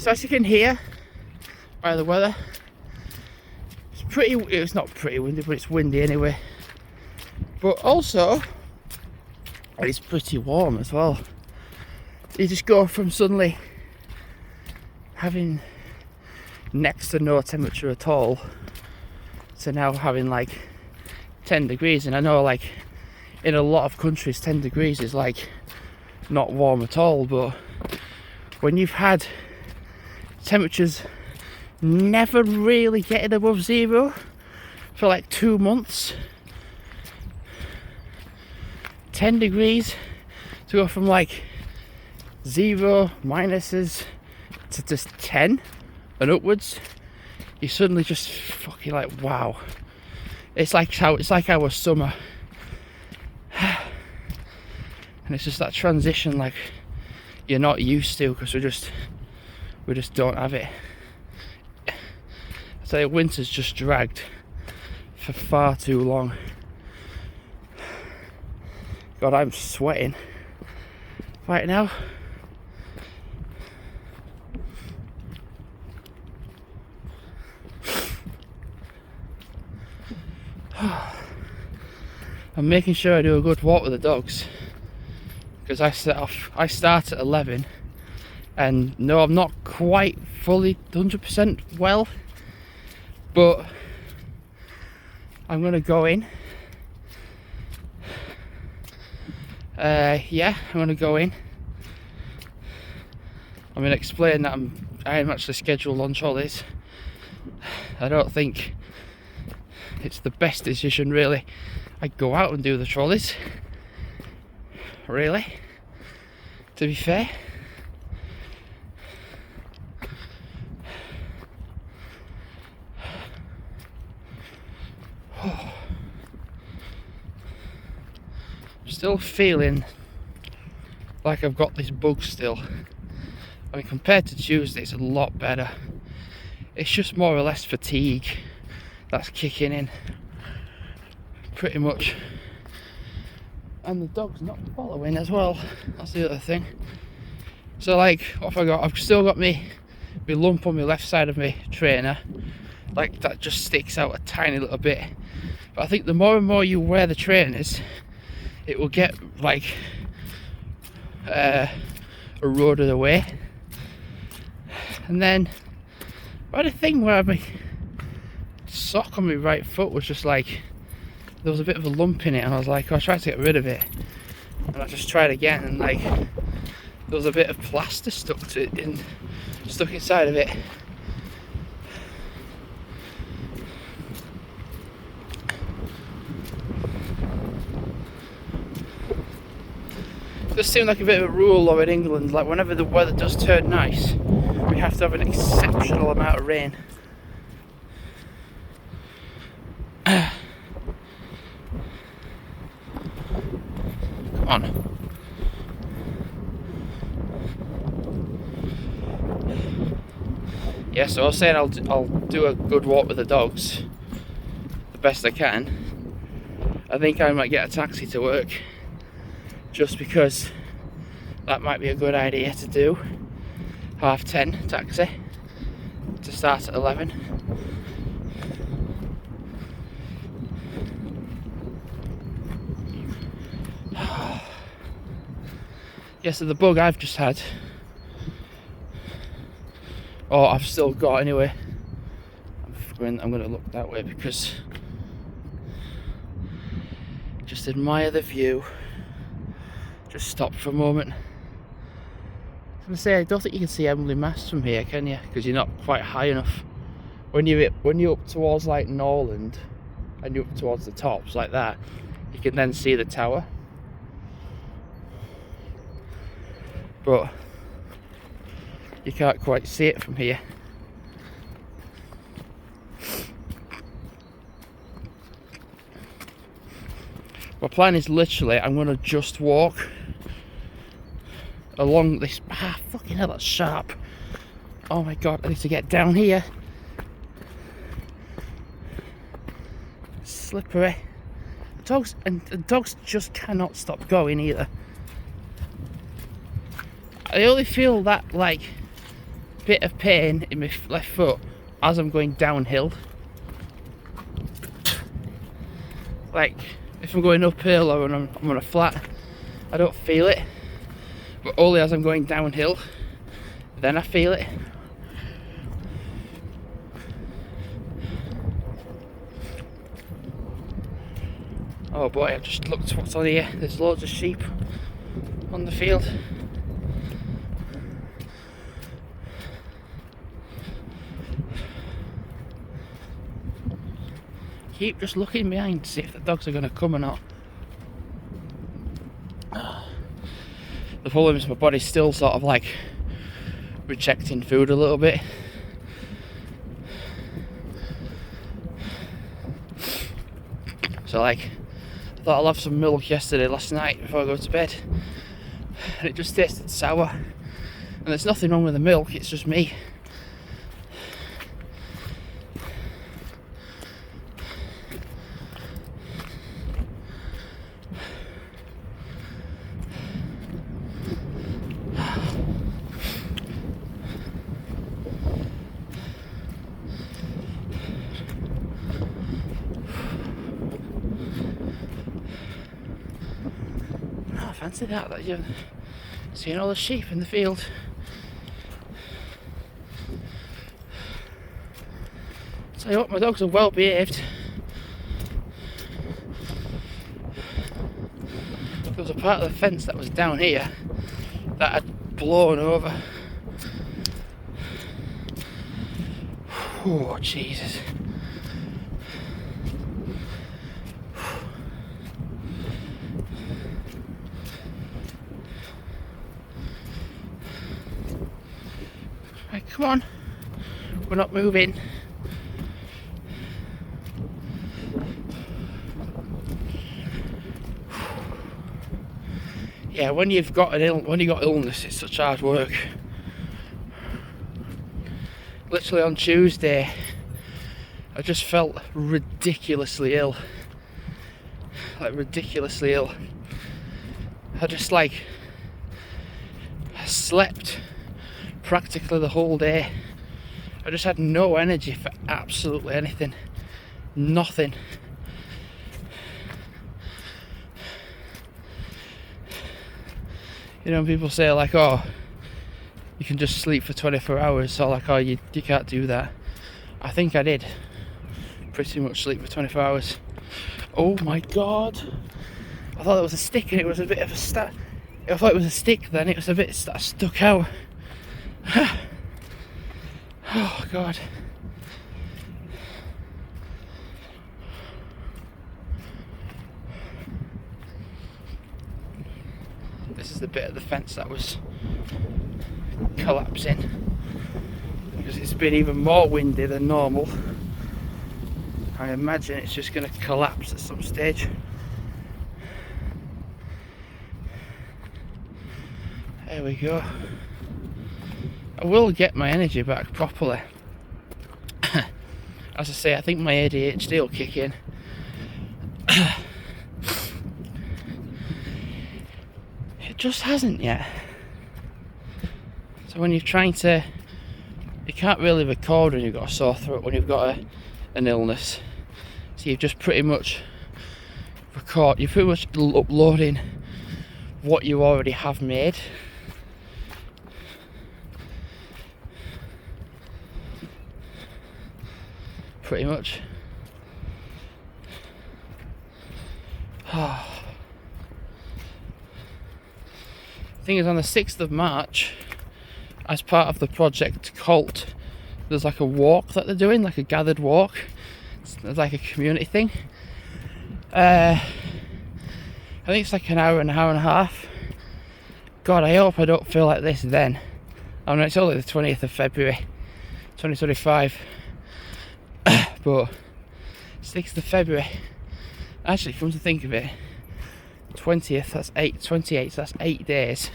So as you can hear by the weather, it's not pretty windy, but it's windy anyway. But also, it's pretty warm as well. You just go from suddenly having next to no temperature at all to now having like 10 degrees. And I know like in a lot of countries 10 degrees is like not warm at all, but when you've had temperatures never really getting above zero for like 2 months, 10 degrees to go from like zero minuses to just 10 and upwards, you suddenly just fucking like, wow. It's like our summer, and it's just that transition like you're not used to, because we just don't have it. I tell you, winter's just dragged for far too long. God, I'm sweating right now. I'm making sure I do a good walk with the dogs, because I start at 11, and no, I'm not quite fully 100% well, but I'm gonna go in. Yeah, I'm gonna go in. I'm gonna explain that I am actually scheduled on trolleys. I don't think it's the best decision really. I'd go out and do the trolleys, really, to be fair. Still feeling like I've got this bug still. I mean, compared to Tuesday, it's a lot better. It's just more or less fatigue that's kicking in, pretty much. And the dog's not following as well. That's the other thing. So, like, what have I got? I've still got my lump on my left side of my trainer. Like, that just sticks out a tiny little bit. But I think the more and more you wear the trainers, it will get like eroded away. And then I had a thing where my sock on my right foot was just like, there was a bit of a lump in it, and I was like, I tried to get rid of it, and I just tried again, and like there was a bit of plaster stuck inside of it. It does seem like a bit of a rule though in England, like whenever the weather does turn nice, we have to have an exceptional amount of rain. Come on. Yeah, so I was saying I'll do a good walk with the dogs, the best I can. I think I might get a taxi to work, just because that might be a good idea to do. 10:30 taxi to start at 11. Yeah, so the bug I've just had, or I've still got anyway, I'm going to look that way because just admire the view. Just stop for a moment. I was going to say, I don't think you can see Embley Mast from here, can you? Because you're not quite high enough. When you're up towards like Norland and you're up towards the tops like that, you can then see the tower. But you can't quite see it from here. My plan is literally, I'm going to just walk along this. Fucking hell, that's sharp. Oh my god, I need to get down here. Slippery. Dogs just cannot stop going either. I only feel that like bit of pain in my left foot as I'm going downhill. Like if I'm going uphill or when I'm on a flat, I don't feel it, but only as I'm going downhill, then I feel it. Oh boy, I've just looked what's on here. There's loads of sheep on the field. Keep just looking behind to see if the dogs are going to come or not. The problem is my body's still sort of like rejecting food a little bit. So like, I thought I'll have some milk last night before I go to bed, and it just tasted sour. And there's nothing wrong with the milk, it's just me. Fancy that you're seeing all the sheep in the field. So I hope my dogs are well behaved. There was a part of the fence that was down here that had blown over. Oh Jesus. Right, come on, we're not moving. Yeah, when you've got illness, it's such hard work. Literally on Tuesday, I just felt ridiculously ill. Like ridiculously ill. I slept practically the whole day. I just had no energy for absolutely anything. Nothing. You know, people say like, oh, you can just sleep for 24 hours, so like, oh, you can't do that. I think I did pretty much sleep for 24 hours. Oh my god, I thought it was a stick and it was a bit of a I thought it was a stick, then it was a bit that stuck out. Oh god. This is the bit of the fence that was collapsing because it's been even more windy than normal. I imagine it's just going to collapse at some stage. There we go. I will get my energy back properly. As I say, I think my ADHD will kick in. It just hasn't yet. So when you're trying to, you can't really record when you've got a sore throat, when you've got an illness. So you've just pretty much you're pretty much uploading what you already have made. Pretty much. Thing is, on the 6th of March, as part of the Project Colt, there's like a walk that they're doing, like a gathered walk. It's like a community thing. I think it's like an hour and a half. God, I hope I don't feel like this then. I mean, it's only the 20th of February 2025. But 6th of February, actually, come to think of it, 20th, that's 28th, that's 8 days,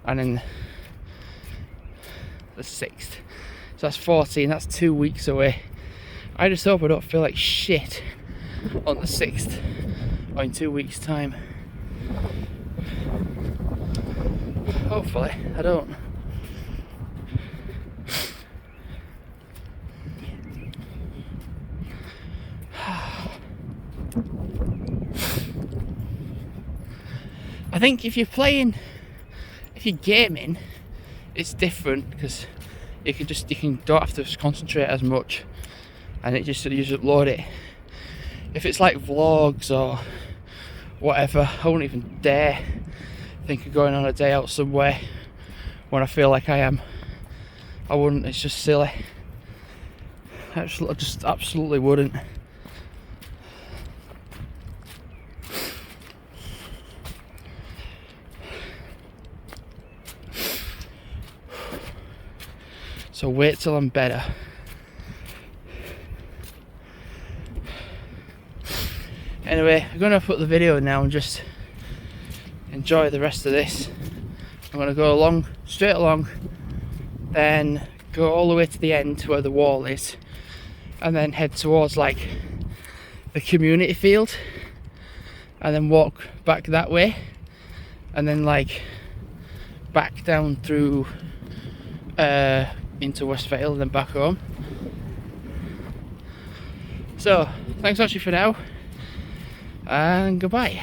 and then the 6th, so that's 14, that's 2 weeks away. I just hope I don't feel like shit on the 6th, or in 2 weeks time. Hopefully I don't. think if you're gaming, it's different because you don't have to concentrate as much, and you just upload it. If it's like vlogs or whatever, I wouldn't even dare think of going on a day out somewhere when I feel like I am. I wouldn't. It's just silly. I just absolutely wouldn't. So wait till I'm better. Anyway, I'm gonna put the video now and just enjoy the rest of this. I'm gonna go straight along, then go all the way to the end where the wall is, and then head towards like the community field, and then walk back that way, and then like back down through into Westvale and then back home. So thanks actually for now, and goodbye.